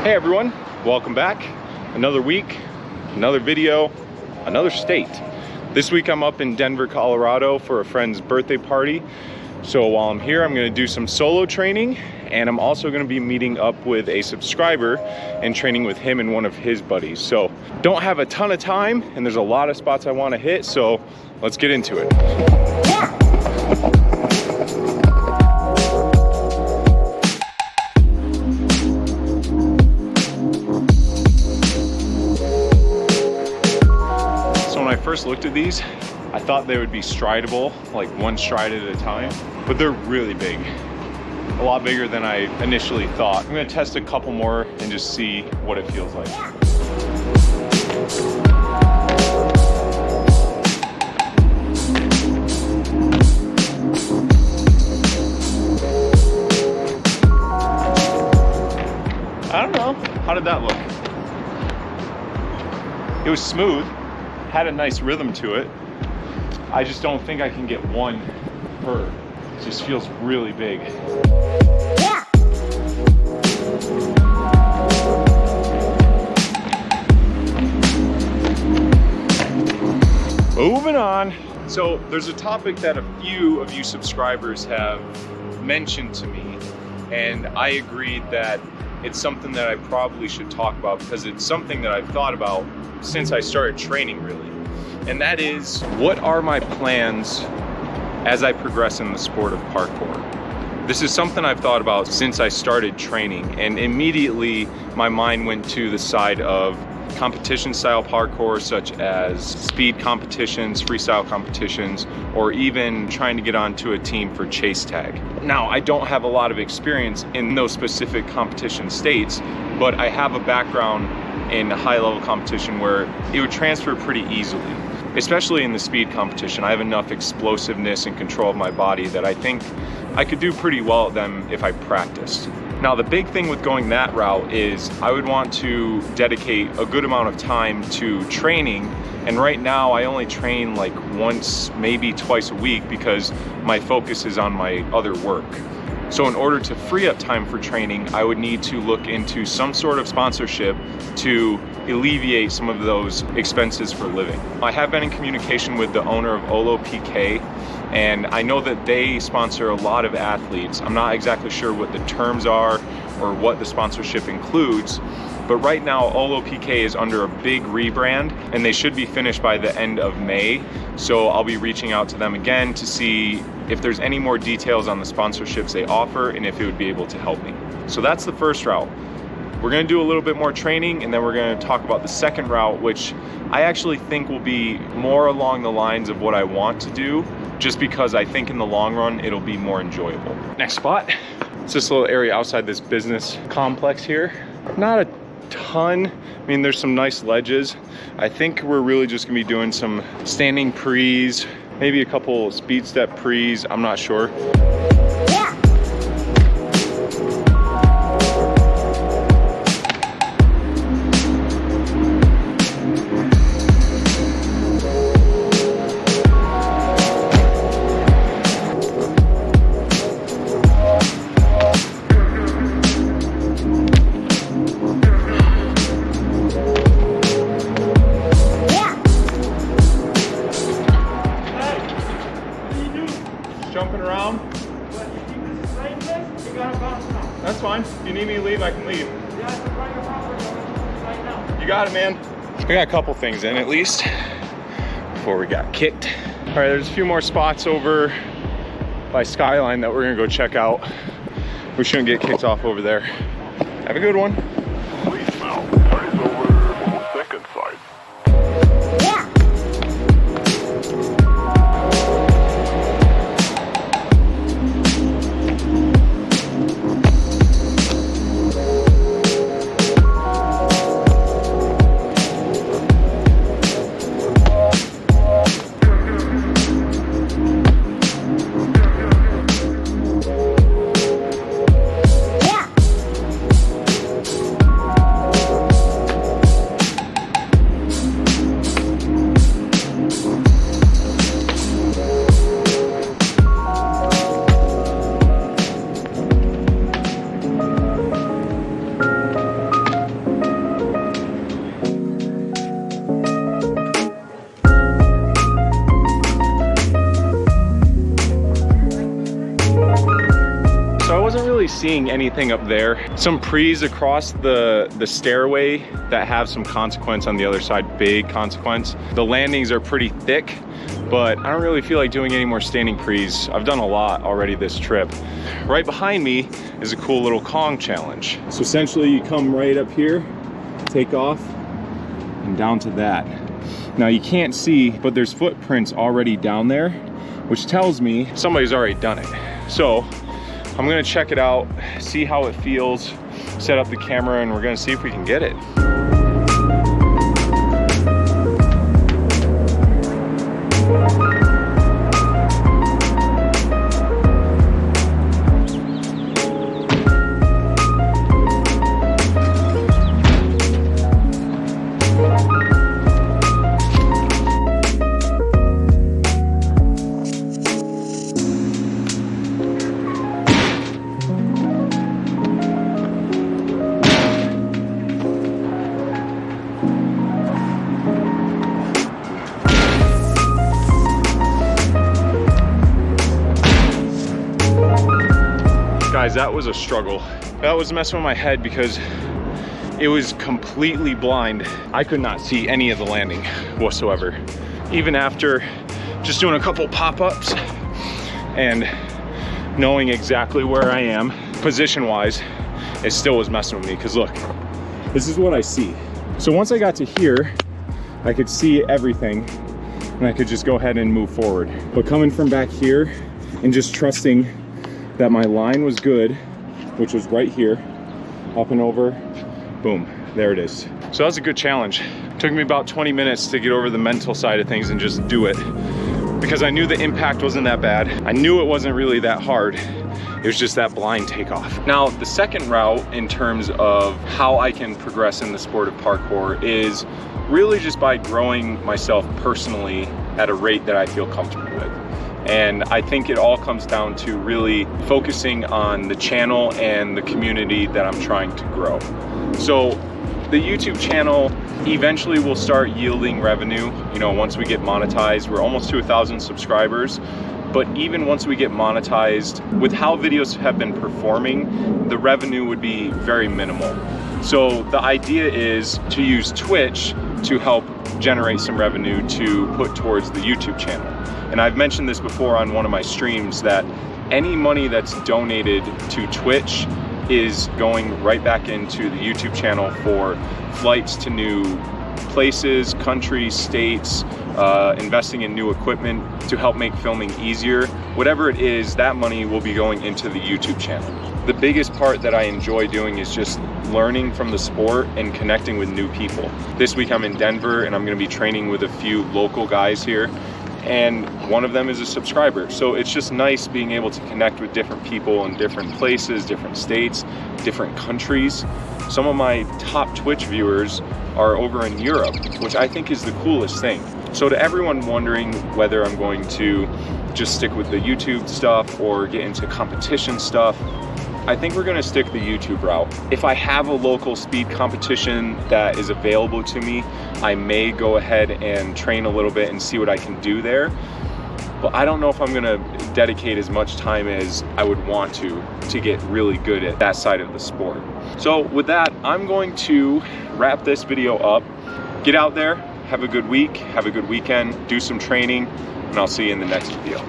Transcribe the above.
Hey everyone, welcome back. Another week, another video, another state. This week I'm up in Denver, Colorado for a friend's birthday party. So while I'm here, I'm gonna do some solo training, and I'm also gonna be meeting up with a subscriber and training with him and one of his buddies. So don't have a ton of time, and there's a lot of spots I wanna hit, so let's get into it. First looked at these, I thought they would be stridable, like one stride at a time, but they're really big. A lot bigger than I initially thought. I'm gonna test a couple more and just see what it feels like. I don't know. How did that look? It was smooth. Had a nice rhythm to it. I just don't think I can get one per. It just feels really big. Yeah. Moving on. So there's a topic that a few of you subscribers have mentioned to me, and I agreed that it's something that I probably should talk about because it's something that I've thought about since I started training, really. And that is, what are my plans as I progress in the sport of parkour? This is something I've thought about since I started training, and immediately my mind went to the side of competition style parkour, such as speed competitions, freestyle competitions, or even trying to get onto a team for chase tag. Now, I don't have a lot of experience in those specific competition states, but I have a background in high level competition where it would transfer pretty easily. Especially in the speed competition, I have enough explosiveness and control of my body that I think I could do pretty well at them if I practiced. Now, the big thing with going that route is I would want to dedicate a good amount of time to training, and right now I only train like once, maybe twice a week because my focus is on my other work. So in order to free up time for training, I would need to look into some sort of sponsorship to alleviate some of those expenses for living. I have been in communication with the owner of PK, and I know that they sponsor a lot of athletes. I'm not exactly sure what the terms are or what the sponsorship includes, but right now PK is under a big rebrand, and they should be finished by the end of May. So I'll be reaching out to them again to see if there's any more details on the sponsorships they offer and if it would be able to help me. So that's the first route. We're gonna do a little bit more training, and then we're gonna talk about the second route, which I actually think will be more along the lines of what I want to do, just because I think in the long run, it'll be more enjoyable. Next spot, it's this little area outside this business complex here. Not a ton. I mean, there's some nice ledges. I think we're really just gonna be doing some standing prees, maybe a couple speed step prees, I'm not sure. Jumping around. That's fine. If you need me to leave, I can leave. You got it, man. I got a couple things in at least before we got kicked. All right, there's a few more spots over by Skyline that we're gonna go check out. We shouldn't get kicked off over there. Have a good one. Please now, eyes over second side. really seeing anything up there. Some pre's across the stairway that have some consequence on the other side, big consequence. The landings are pretty thick, but I don't really feel like doing any more standing pre's. I've done a lot already this trip. Right behind me is a cool little Kong challenge. So essentially you come right up here, take off, and down to that. Now you can't see, but there's footprints already down there, which tells me somebody's already done it. So I'm gonna check it out, see how it feels, set up the camera, and we're gonna see if we can get it. Guys, that was a struggle. That was messing with my head because it was completely blind. I could not see any of the landing whatsoever. Even after just doing a couple pop-ups and knowing exactly where I am position-wise, it still was messing with me because look, this is what I see. So once I got to here, I could see everything and I could just go ahead and move forward. But coming from back here and just trusting that my line was good, which was right here, up and over, boom, there it is. So that was a good challenge. It took me about 20 minutes to get over the mental side of things and just do it, because I knew the impact wasn't that bad. I knew it wasn't really that hard. It was just that blind takeoff. Now, the second route in terms of how I can progress in the sport of parkour is really just by growing myself personally at a rate that I feel comfortable with. And I think it all comes down to really focusing on the channel and the community that I'm trying to grow. So the YouTube channel eventually will start yielding revenue. You know, once we get monetized, we're almost to 1,000 subscribers. But even once we get monetized, with how videos have been performing, the revenue would be very minimal. So the idea is to use Twitch to help generate some revenue to put towards the YouTube channel. And I've mentioned this before on one of my streams that any money that's donated to Twitch is going right back into the YouTube channel for flights to new places, countries, states, investing in new equipment to help make filming easier. Whatever it is, that money will be going into the YouTube channel. The biggest part that I enjoy doing is just learning from the sport and connecting with new people. This week I'm in Denver and I'm gonna be training with a few local guys here, and one of them is a subscriber. So it's just nice being able to connect with different people in different places, different states, different countries. Some of my top Twitch viewers are over in Europe, which I think is the coolest thing. So to everyone wondering whether I'm going to just stick with the YouTube stuff or get into competition stuff, I think we're gonna stick the YouTube route. If I have a local speed competition that is available to me, I may go ahead and train a little bit and see what I can do there. But I don't know if I'm gonna dedicate as much time as I would want to get really good at that side of the sport. So with that, I'm going to wrap this video up. Get out there, have a good week, have a good weekend, do some training, and I'll see you in the next video.